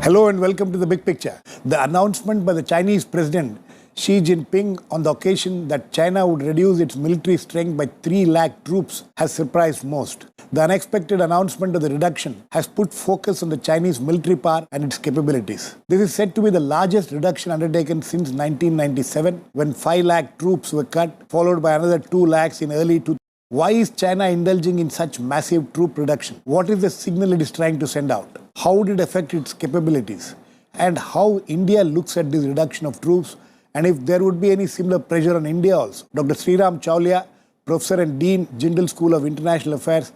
Hello and welcome to The Big Picture. The announcement by the Chinese President Xi Jinping on the occasion that China would reduce its military strength by 3 lakh troops has surprised most. The unexpected announcement of the reduction has put focus on the Chinese military power and its capabilities. This is said to be the largest reduction undertaken since 1997, when 5 lakh troops were cut, followed by another 2 lakhs in early 2000. Why is China indulging in such massive troop reduction? What is the signal it is trying to send out? How would it affect its capabilities? And how India looks at this reduction of troops, and if there would be any similar pressure on India also. Dr. Sreeram Chaulia, Professor and Dean, Jindal School of International Affairs,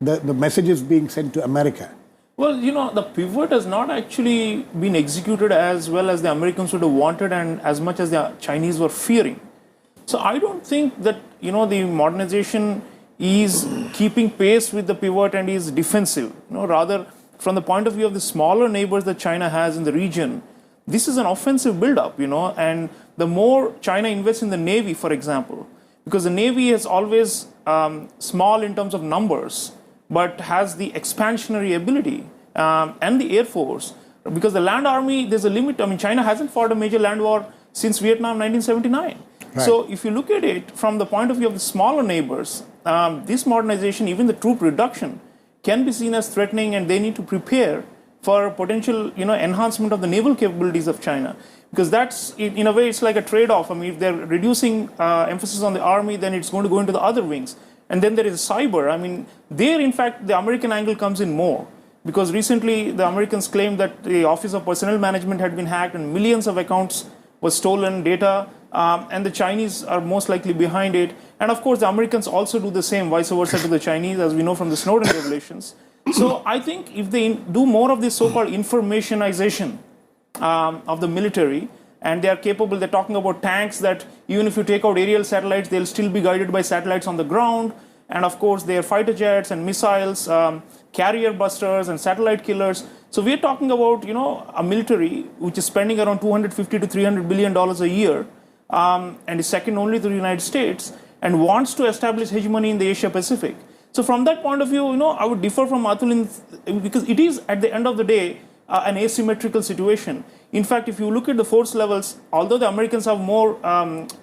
the message is being sent to America. Well, the pivot has not actually been executed as well as the Americans would have wanted and as much as the Chinese were fearing. So I don't think that, the modernization is keeping pace with the pivot and is defensive. Rather, from the point of view of the smaller neighbors that China has in the region, this is an offensive build-up, and the more China invests in the Navy, for example, because the Navy is always small in terms of numbers, but has the expansionary ability, and the Air Force, because the land army, there's a limit. China hasn't fought a major land war since Vietnam 1979. Right. So if you look at it from the point of view of the smaller neighbors, this modernization, even the troop reduction, can be seen as threatening, and they need to prepare for potential, enhancement of the naval capabilities of China. Because that's, in a way, it's like a trade-off. If they're reducing emphasis on the army, then it's going to go into the other wings. And then there is cyber. There, in fact, the American angle comes in more. Because recently, the Americans claimed that the Office of Personnel Management had been hacked and millions of accounts was stolen data. And the Chinese are most likely behind it. And of course, the Americans also do the same, vice versa to the Chinese, as we know from the Snowden revelations. So I think if they do more of this so-called informationization of the military, and they are capable, they're talking about tanks that even if you take out aerial satellites, they'll still be guided by satellites on the ground. And of course, their fighter jets and missiles, carrier busters and satellite killers. So we're talking about, a military which is spending around $250 to $300 billion a year, and is second only to the United States, and wants to establish hegemony in the Asia Pacific. So from that point of view, I would differ from Atul because it is, at the end of the day, an asymmetrical situation. In fact, if you look at the force levels, although the Americans have more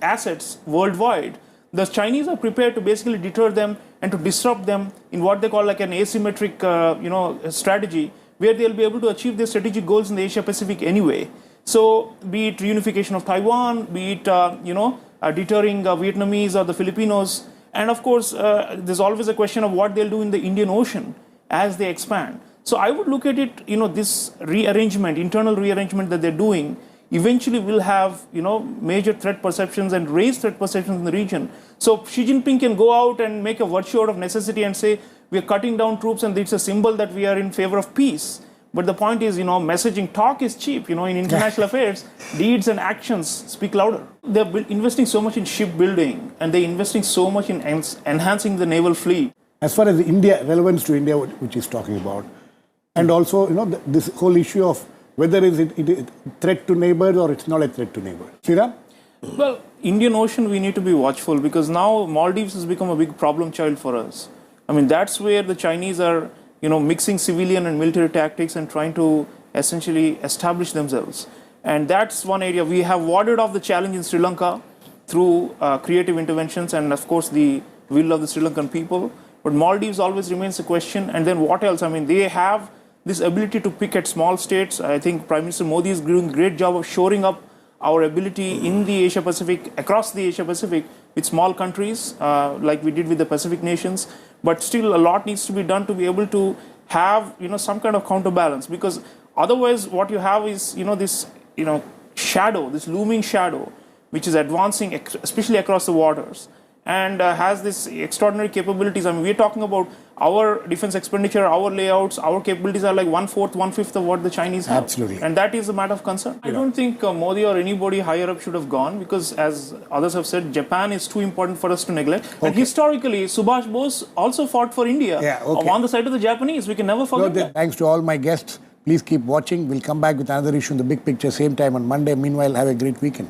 assets worldwide, the Chinese are prepared to basically deter them and to disrupt them in what they call like an asymmetric, strategy, where they'll be able to achieve their strategic goals in the Asia Pacific anyway. So, be it reunification of Taiwan, be it, deterring Vietnamese or the Filipinos, and of course, there's always a question of what they'll do in the Indian Ocean as they expand. So, I would look at it, this rearrangement, internal rearrangement that they're doing, eventually will have, major threat perceptions and raise threat perceptions in the region. So, Xi Jinping can go out and make a virtue out of necessity and say, we're cutting down troops and it's a symbol that we are in favor of peace. But the point is, messaging, talk is cheap. In international affairs, deeds and actions speak louder. They're investing so much in shipbuilding, and they're investing so much in enhancing the naval fleet. As far as India, relevance to India, which he's talking about, and also, this whole issue of whether it is a threat to neighbors or it's not a threat to neighbors. Sreeram? Well, Indian Ocean, we need to be watchful, because now Maldives has become a big problem child for us. That's where the Chinese are, mixing civilian and military tactics and trying to essentially establish themselves. And that's one area. We have warded off the challenge in Sri Lanka through creative interventions and, of course, the will of the Sri Lankan people. But Maldives always remains a question. And then what else? They have this ability to pick at small states. I think Prime Minister Modi is doing a great job of shoring up our ability in the Asia Pacific, across the Asia Pacific, with small countries, like we did with the Pacific nations. But still, a lot needs to be done to be able to have, some kind of counterbalance. Because otherwise, what you have is, this, shadow, this looming shadow, which is advancing, especially across the waters, and has this extraordinary capabilities. We're talking about our defense expenditure, our layouts, our capabilities are like 1/4, 1/5 of what the Chinese have. Absolutely. And that is a matter of concern. I don't think Modi or anybody higher up should have gone, because as others have said, Japan is too important for us to neglect. Okay. And historically, Subhash Bose also fought for India on the side of the Japanese. We can never forget that. Thanks to all my guests. Please keep watching. We'll come back with another issue in The Big Picture, same time on Monday. Meanwhile, have a great weekend.